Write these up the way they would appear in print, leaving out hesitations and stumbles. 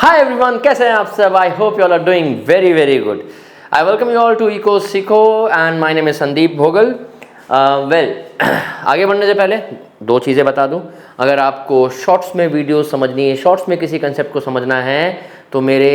Hi everyone, कैसे हैं आप सब? I hope you all are doing very very good. I welcome you all to eco सीखो and my name is Sandeep Bhogal. आगे बढ़ने से पहले दो चीज़ें बता दूं. अगर आपको शॉर्ट्स में वीडियो समझनी है, शॉर्ट्स में किसी कंसेप्ट को समझना है, तो मेरे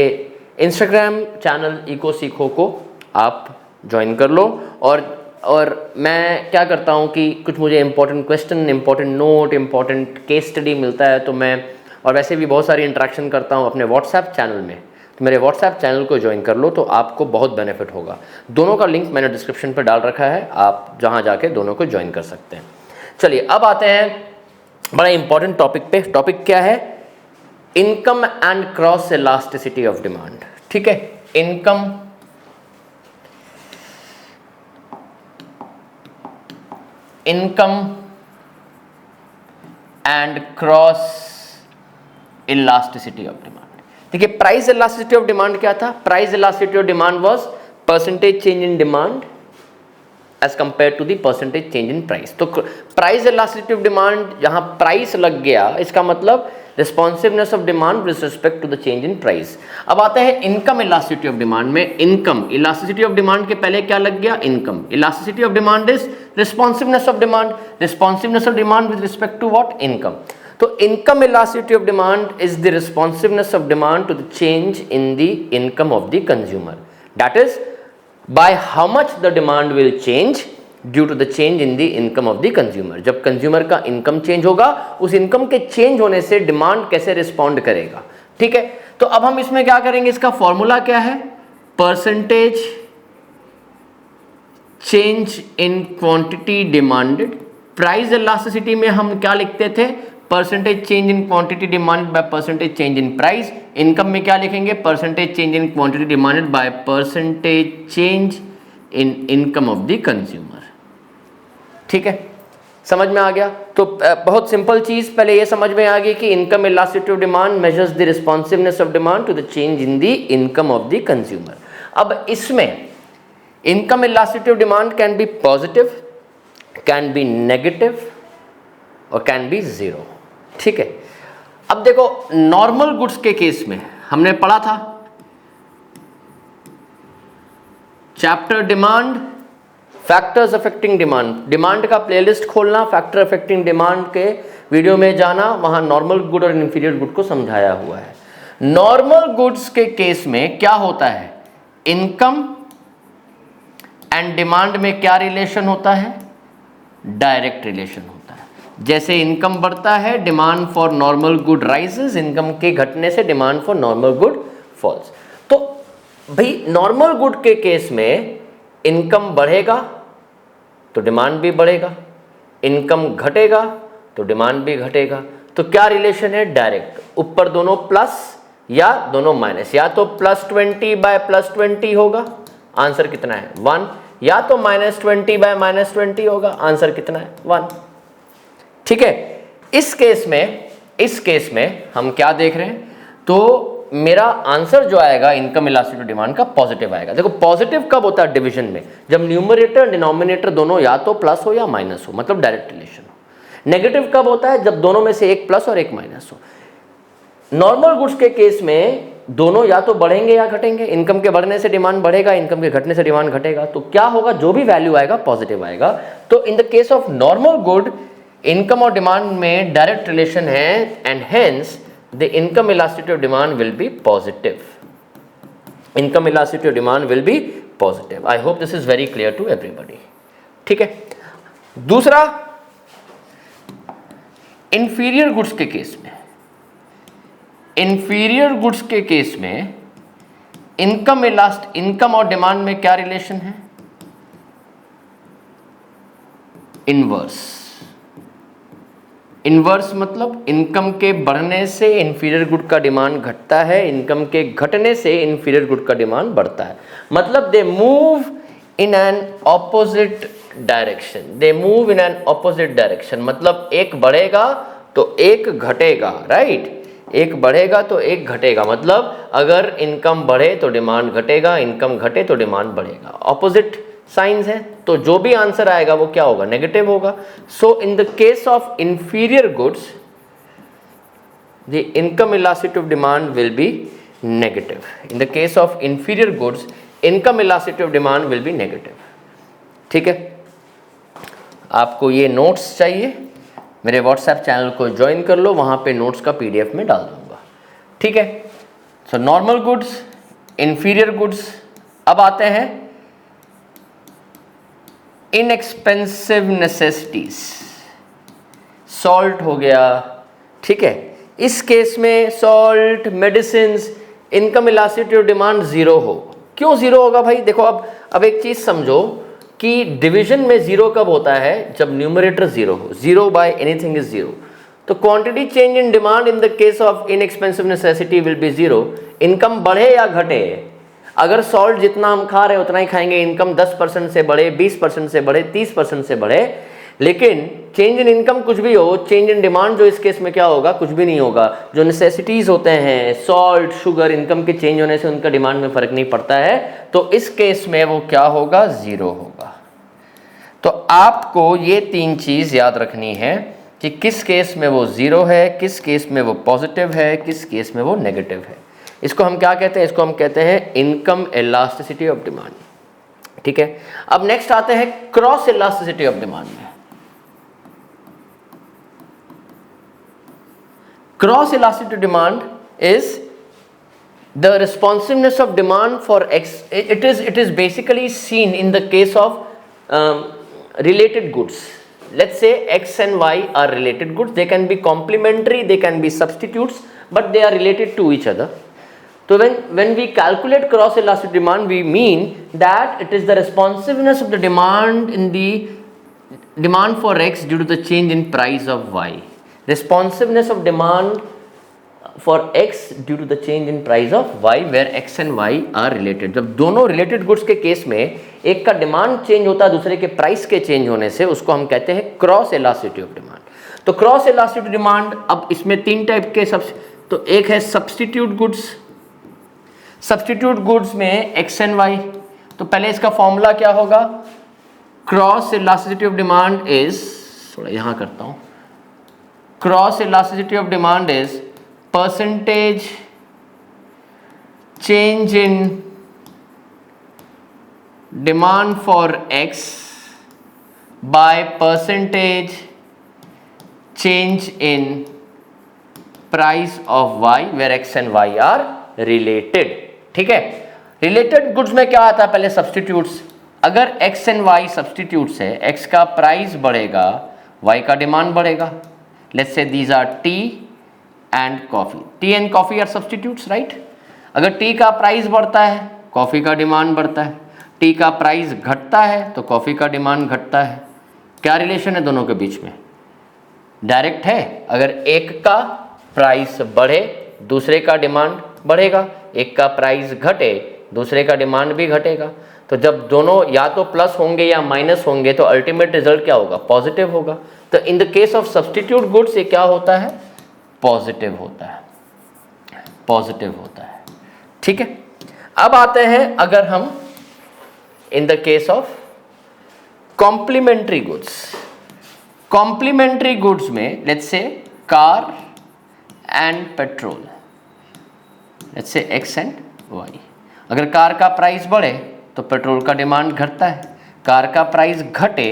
इंस्टाग्राम चैनल इको सीखो को आप ज्वाइन कर लो. और मैं क्या करता हूँ कि कुछ मुझे important question, important note, important case study मिलता है, तो मैं और वैसे भी बहुत सारी इंटरेक्शन करता हूँ अपने व्हाट्सएप चैनल में. तो मेरे व्हाट्सएप चैनल को ज्वाइन कर लो, तो आपको बहुत बेनिफिट होगा. दोनों का लिंक मैंने डिस्क्रिप्शन पर डाल रखा है, आप जहाँ जाके दोनों को ज्वाइन कर सकते हैं. चलिए अब आते हैं बड़ा इंपॉर्टेंट टॉपिक पे. टॉपिक क्या है? Income and cross elasticity of demand. ठीक है, income and cross elasticity of demand. देखिए, प्राइस इलास्टिसिटी ऑफ डिमांड क्या था? Price elasticity of demand was percentage change in demand as compare to the percentage change in price. तो price elasticity of demand, जहां price लग गया, इसका मतलब responsiveness of demand with respect to the change in price. अब आता है income elasticity of demand में. इनकम इलास्टिसिटी ऑफ डिमांड के पहले क्या लग गया? Income. Elasticity of demand is responsiveness of demand. Responsiveness of demand with respect to what? Income. तो income elasticity of demand is the responsiveness of demand to the change in the income of the consumer. That is, by how much the demand will change due to the change in the income of the consumer. जब consumer का income change होगा, उस income के change होने से demand कैसे respond करेगा. ठीक है, तो अब हम इसमें क्या करेंगे? इसका फॉर्मूला क्या है? Percentage change in quantity demanded. Price elasticity में हम क्या लिखते थे? Percentage change in quantity demanded by percentage change in price. Income में क्या लिखेंगे? Percentage change in quantity demanded by percentage change in income of the consumer. ठीक है, समझ में आ गया? तो बहुत सिंपल चीज पहले ये समझ में आ गई कि income elasticity of demand measures the responsiveness of demand to the change in the income of the consumer. अब इसमें income elasticity of demand can be positive, can be negative और कैन बी जीरो. ठीक है, अब देखो, normal goods के case में हमने पढ़ा था chapter demand, factors affecting demand. Demand का प्लेलिस्ट खोलना, फैक्टर अफेक्टिंग डिमांड के वीडियो में जाना, वहां नॉर्मल गुड और इंफीरियर गुड को समझाया हुआ है. नॉर्मल गुड्स के केस में क्या होता है? इनकम एंड डिमांड में क्या रिलेशन होता है? डायरेक्ट रिलेशन होता है. जैसे इनकम बढ़ता है, demand for normal good rises. Income के घटने से demand for normal good falls. तो भाई, नॉर्मल गुड के केस में इनकम बढ़ेगा तो डिमांड भी बढ़ेगा, इनकम घटेगा तो डिमांड भी घटेगा. तो क्या रिलेशन है? डायरेक्ट. ऊपर दोनों प्लस या दोनों माइनस. या तो +20 बाय +20 होगा, आंसर कितना है? 1. या तो -20 बाय -20 होगा, आंसर कितना है? 1. ठीक है, इस केस में हम क्या देख रहे हैं? तो मेरा आंसर जो आएगा इनकम इलास्टिसिटी डिमांड का पॉजिटिव आएगा. देखो, पॉजिटिव कब होता है? डिवीजन में, जब न्यूमरेटर डिनोमिनेटर दोनों या तो प्लस हो या माइनस हो, मतलब डायरेक्ट रिलेशन हो. नेगेटिव कब होता है? जब दोनों में से एक प्लस और एक माइनस हो. नॉर्मल गुड्स के केस में दोनों या तो बढ़ेंगे या घटेंगे. इनकम के बढ़ने से डिमांड बढ़ेगा, इनकम के घटने से डिमांड घटेगा. तो क्या होगा? जो भी वैल्यू आएगा पॉजिटिव आएगा. तो in the case of normal good, income और डिमांड में डायरेक्ट रिलेशन है and hence the income elasticity of demand will be positive. Income elasticity of demand will be positive. I hope this is very clear to everybody. ठीक है, दूसरा, inferior goods के case में, inferior goods के case में income और demand में क्या रिलेशन है? इनवर्स. इनवर्स मतलब इनकम के बढ़ने से इंफीरियर गुड का डिमांड घटता है, इनकम के घटने से इंफीरियर गुड का डिमांड बढ़ता है. मतलब they move in an opposite direction. They move in an opposite direction. मतलब एक बढ़ेगा तो एक घटेगा, राइट? एक बढ़ेगा तो एक घटेगा. मतलब अगर इनकम बढ़े तो डिमांड घटेगा, इनकम घटे तो डिमांड बढ़ेगा. ऑपोजिट साइंस है, तो जो भी आंसर आएगा वो क्या होगा? नेगेटिव होगा. So in the case of inferior goods, the income elasticity of demand will be negative. In the case of inferior goods income elasticity of demand will be negative. ठीक है, आपको ये नोट्स चाहिए, मेरे व्हाट्सएप चैनल को join कर लो, वहाँ पे नोट्स का PDF में डाल दूंगा. ठीक है, so normal goods, inferior goods. अब आते हैं इनएक्सपेंसिव नेसेसिटीज. सॉल्ट हो गया. ठीक है, इस केस में salt, medicine, income elasticity of demand zero हो. क्यों जीरो होगा भाई? देखो अब एक चीज समझो कि डिवीजन में जीरो कब होता है? जब न्यूमरेटर जीरो हो. Zero by anything is zero. तो quantity change in demand in the case of inexpensive necessity will be zero. Income बढ़े या घटे, अगर सॉल्ट जितना हम खा रहे उतना ही खाएंगे, इनकम 10% से बढ़े, 20% से बढ़े, 30% से बढ़े, लेकिन चेंज इन इनकम कुछ भी हो, चेंज इन डिमांड जो इस केस में क्या होगा? कुछ भी नहीं होगा. जो नेसेसिटीज होते हैं, सॉल्ट, शुगर, इनकम के चेंज होने से उनका डिमांड में फर्क नहीं पड़ता है. तो इस केस में वो क्या होगा? जीरो होगा. तो आपको ये 3 चीज याद रखनी है कि किस केस में वो जीरो है, किस केस में वो पॉजिटिव है, किस केस में वो नेगेटिव है. इसको हम क्या कहते हैं? इसको हम कहते हैं इनकम इलास्टिसिटी ऑफ डिमांड. ठीक है, अब नेक्स्ट आते हैं क्रॉस इलास्टिसिटी ऑफ डिमांड में. Cross elasticity demand is the responsiveness of demand for X. It is basically seen in the case of related goods. Let's say X and Y are related goods. They can be complementary, they can be substitutes, but they are related to each other. So when we calculate cross elastic demand, we mean that it is the responsiveness of the demand in the demand for X due to the change in price of Y. Responsiveness of demand for X due to the change in price of Y, where X and Y are related. जब दोनों related goods के case में एक का demand change होता है दूसरे के प्राइस के चेंज होने से, उसको हम कहते हैं क्रॉस इलास्टिसिटी ऑफ डिमांड. तो क्रॉस इलास्टिसिटी डिमांड, अब इसमें 3 टाइप के तो एक है सब्स्टिट्यूट गुड्स. सब्स्टिट्यूट गुड्स में X एंड Y. तो पहले इसका फॉर्मूला क्या होगा? Cross elasticity of demand is, थोड़ा यहाँ करता हूँ, cross elasticity of demand is percentage change in demand for X by percentage change in price of Y, where X and Y are related. ठीक है, रिलेटेड गुड्स में क्या आता है? पहले सब्स्टिट्यूट्स. अगर X and Y सब्स्टिट्यूट्स है, X का प्राइस बढ़ेगा, Y का डिमांड बढ़ेगा. Let's say these are tea and coffee. Tea and coffee are substitutes, right? अगर टी का प्राइस बढ़ता है, कॉफी का डिमांड बढ़ता है. टी का प्राइस घटता है तो कॉफी का डिमांड घटता है. क्या रिलेशन है दोनों के बीच में? डायरेक्ट है. अगर एक का प्राइस बढ़े दूसरे का डिमांड बढ़ेगा, एक का प्राइस घटे दूसरे का डिमांड भी घटेगा. तो जब दोनों या तो प्लस होंगे या माइनस होंगे तो अल्टीमेट रिजल्ट क्या होगा? पॉजिटिव होगा. तो in the case of substitute goods ये क्या होता है? पॉजिटिव होता है. पॉजिटिव होता है. ठीक है, अब आते हैं अगर हम in the case of complementary goods. Complementary goods में let's say car and petrol, let's say X and Y. अगर कार का प्राइस बढ़े तो पेट्रोल का डिमांड घटता है, कार का प्राइस घटे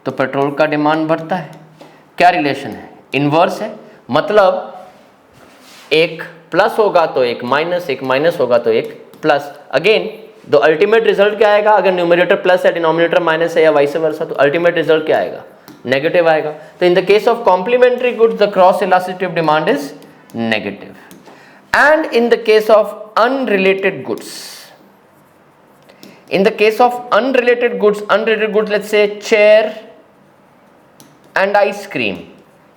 तो पेट्रोल का डिमांड बढ़ता है. क्या रिलेशन है? इनवर्स है. मतलब एक प्लस होगा तो एक माइनस होगा तो एक plus. Again the ultimate result क्या आएगा? अगर न्यूमरेटर प्लस है, डिनोमिनेटर माइनस है या वाइस वर्सा, तो अल्टीमेट रिजल्ट क्या आएगा? नेगेटिव आएगा. तो in the case of complementary goods the cross elasticity of demand is negative. And in the case of unrelated goods, in the case of unrelated goods let's say chair and ice cream,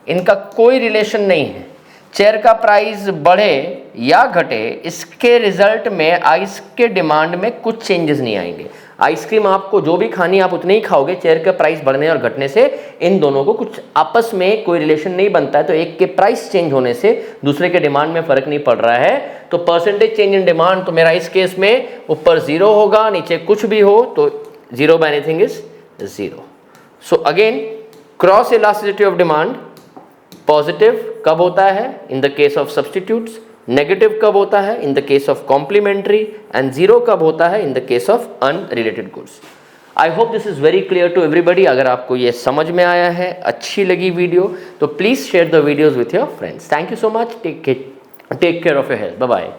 इनका कोई relation नहीं है. Chair का price बढ़े या घटे, इसके result में आइस के डिमांड में कुछ चेंजेस नहीं आएंगे. आइसक्रीम आपको जो भी खानी आप उतने ही खाओगे. चेयर का प्राइस बढ़ने और घटने से इन दोनों को कुछ आपस में कोई रिलेशन नहीं बनता है. तो एक के प्राइस चेंज होने से दूसरे के डिमांड में फर्क नहीं पड़ रहा है. तो परसेंटेज चेंज इन डिमांड, तो मेरा इस केस में ऊपर जीरो होगा, नीचे कुछ भी हो तो zero by anything is zero. So again cross elasticity of demand positive कब होता है? In the case of substitutes. Negative कब होता है, in the case of complementary, and zero कब होता है, in the case of unrelated goods. I hope this is very clear to everybody. अगर आपको ये समझ में आया है, अच्छी लगी वीडियो, तो please share the videos with your friends. Thank you so much. Take care of your health. Bye bye.